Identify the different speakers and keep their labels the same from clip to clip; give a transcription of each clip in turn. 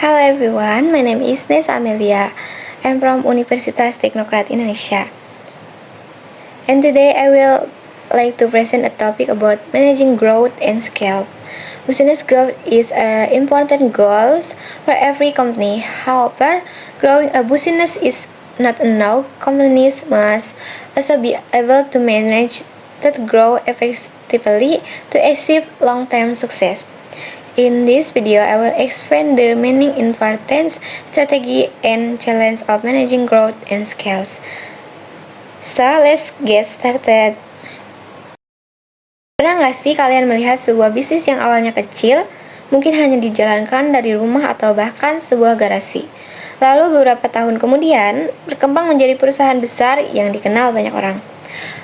Speaker 1: Hello everyone, my name is Nesa Amelia. I'm from Universitas Teknokrat Indonesia. And today I will like to present a topic about managing growth and scale. Business growth is an important goal for every company. However, growing a business is not enough. Companies must also be able to manage that growth effectively to achieve long-term success. In this video, I will explain the main importance, strategy, and challenge of managing growth and scales. So, let's get started. Pernah nggak sih kalian melihat sebuah bisnis yang awalnya kecil, mungkin hanya dijalankan dari rumah atau bahkan sebuah garasi. Lalu beberapa tahun kemudian, berkembang menjadi perusahaan besar yang dikenal banyak orang.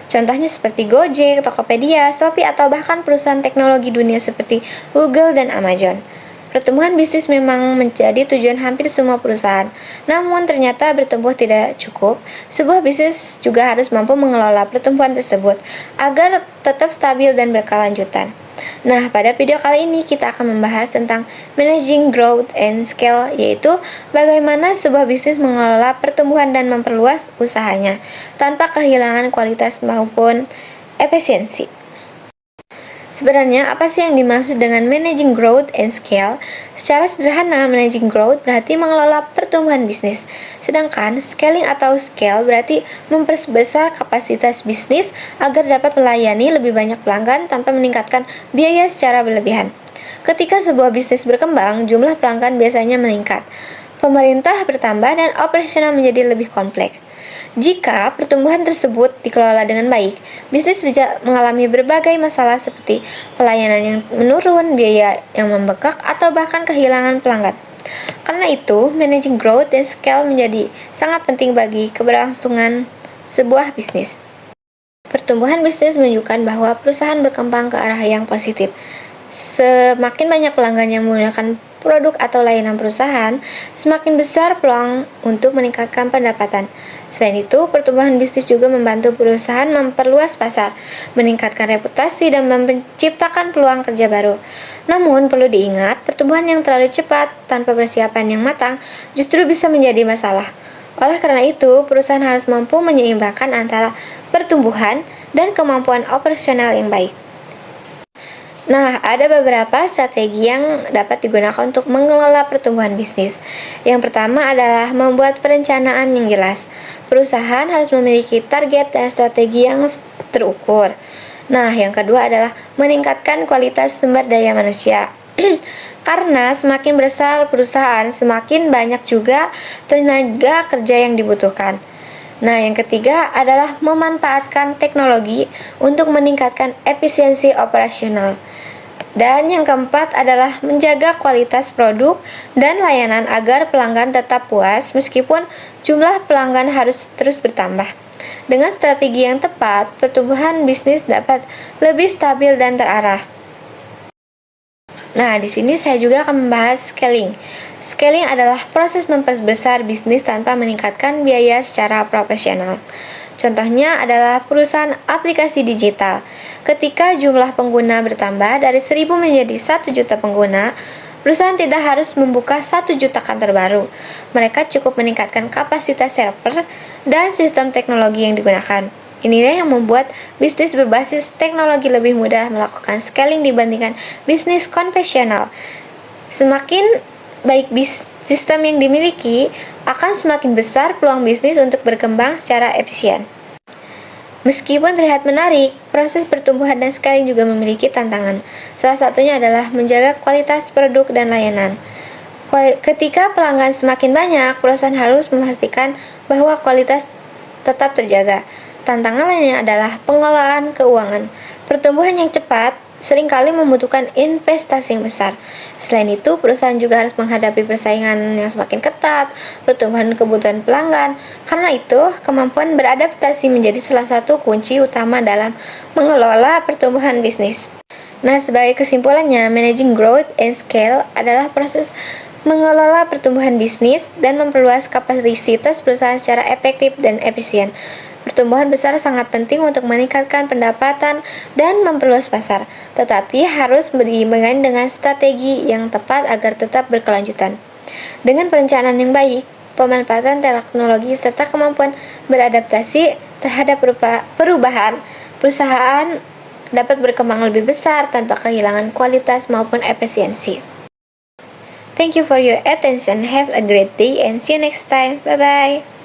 Speaker 1: Contohnya seperti Gojek, Tokopedia, Shopee, atau bahkan perusahaan teknologi dunia seperti Google dan Amazon. Pertumbuhan bisnis memang menjadi tujuan hampir semua perusahaan. Namun ternyata bertumbuh tidak cukup. Sebuah bisnis juga harus mampu mengelola pertumbuhan tersebut agar tetap stabil dan berkelanjutan. Nah, pada video kali ini kita akan membahas tentang managing growth and scale, yaitu bagaimana sebuah bisnis mengelola pertumbuhan dan memperluas usahanya tanpa kehilangan kualitas maupun efisiensi. Sebenarnya, apa sih yang dimaksud dengan managing growth and scale? Secara sederhana, managing growth berarti mengelola pertumbuhan bisnis. Sedangkan scaling atau scale berarti memperbesar kapasitas bisnis agar dapat melayani lebih banyak pelanggan tanpa meningkatkan biaya secara berlebihan. Ketika sebuah bisnis berkembang, jumlah pelanggan biasanya meningkat. Pemerintah bertambah dan operasional menjadi lebih kompleks. Jika pertumbuhan tersebut dikelola dengan baik, bisnis bisa mengalami berbagai masalah seperti pelayanan yang menurun, biaya yang membengkak, atau bahkan kehilangan pelanggan. Karena itu, managing growth dan scale menjadi sangat penting bagi keberlangsungan sebuah bisnis. Pertumbuhan bisnis menunjukkan bahwa perusahaan berkembang ke arah yang positif. Semakin banyak pelanggan yang menggunakan produk atau layanan perusahaan, semakin besar peluang untuk meningkatkan pendapatan. Selain itu, pertumbuhan bisnis juga membantu perusahaan memperluas pasar, meningkatkan reputasi, dan menciptakan peluang kerja baru. Namun, perlu diingat, pertumbuhan yang terlalu cepat tanpa persiapan yang matang justru bisa menjadi masalah. Oleh karena itu, perusahaan harus mampu menyeimbangkan antara pertumbuhan dan kemampuan operasional yang baik. Nah, ada beberapa strategi yang dapat digunakan untuk mengelola pertumbuhan bisnis. Yang pertama adalah membuat perencanaan yang jelas. Perusahaan harus memiliki target dan strategi yang terukur. Nah, yang kedua adalah meningkatkan kualitas sumber daya manusia. Karena semakin besar perusahaan, semakin banyak juga tenaga kerja yang dibutuhkan. Nah, yang ketiga adalah memanfaatkan teknologi untuk meningkatkan efisiensi operasional. Dan yang keempat adalah menjaga kualitas produk dan layanan agar pelanggan tetap puas meskipun jumlah pelanggan harus terus bertambah. Dengan strategi yang tepat, pertumbuhan bisnis dapat lebih stabil dan terarah. Nah, di sini saya juga akan membahas scaling. Scaling adalah proses memperbesar bisnis tanpa meningkatkan biaya secara profesional. Contohnya adalah perusahaan aplikasi digital. Ketika jumlah pengguna bertambah dari 1.000 menjadi 1 juta pengguna, perusahaan tidak harus membuka 1 juta kantor baru. Mereka cukup meningkatkan kapasitas server dan sistem teknologi yang digunakan. Inilah yang membuat bisnis berbasis teknologi lebih mudah melakukan scaling dibandingkan bisnis konvensional. Semakin baik sistem yang dimiliki, akan semakin besar peluang bisnis untuk berkembang secara efisien. Meskipun terlihat menarik, proses pertumbuhan dan scaling juga memiliki tantangan. Salah satunya adalah menjaga kualitas produk dan layanan. Ketika pelanggan semakin banyak, perusahaan harus memastikan bahwa kualitas tetap terjaga. Tantangan lainnya adalah pengelolaan keuangan. Pertumbuhan yang cepat seringkali membutuhkan investasi yang besar. Selain itu, perusahaan juga harus menghadapi persaingan yang semakin ketat, pertumbuhan kebutuhan pelanggan. Karena itu, kemampuan beradaptasi menjadi salah satu kunci utama dalam mengelola pertumbuhan bisnis. Nah, sebagai kesimpulannya, managing growth and scale adalah proses mengelola pertumbuhan bisnis dan memperluas kapasitas perusahaan secara efektif dan efisien. Pertumbuhan besar sangat penting untuk meningkatkan pendapatan dan memperluas pasar, tetapi harus berimbang dengan strategi yang tepat agar tetap berkelanjutan. Dengan perencanaan yang baik, pemanfaatan teknologi serta kemampuan beradaptasi terhadap perubahan, perusahaan dapat berkembang lebih besar tanpa kehilangan kualitas maupun efisiensi. Thank you for your attention. Have a great day and see you next time. Bye bye.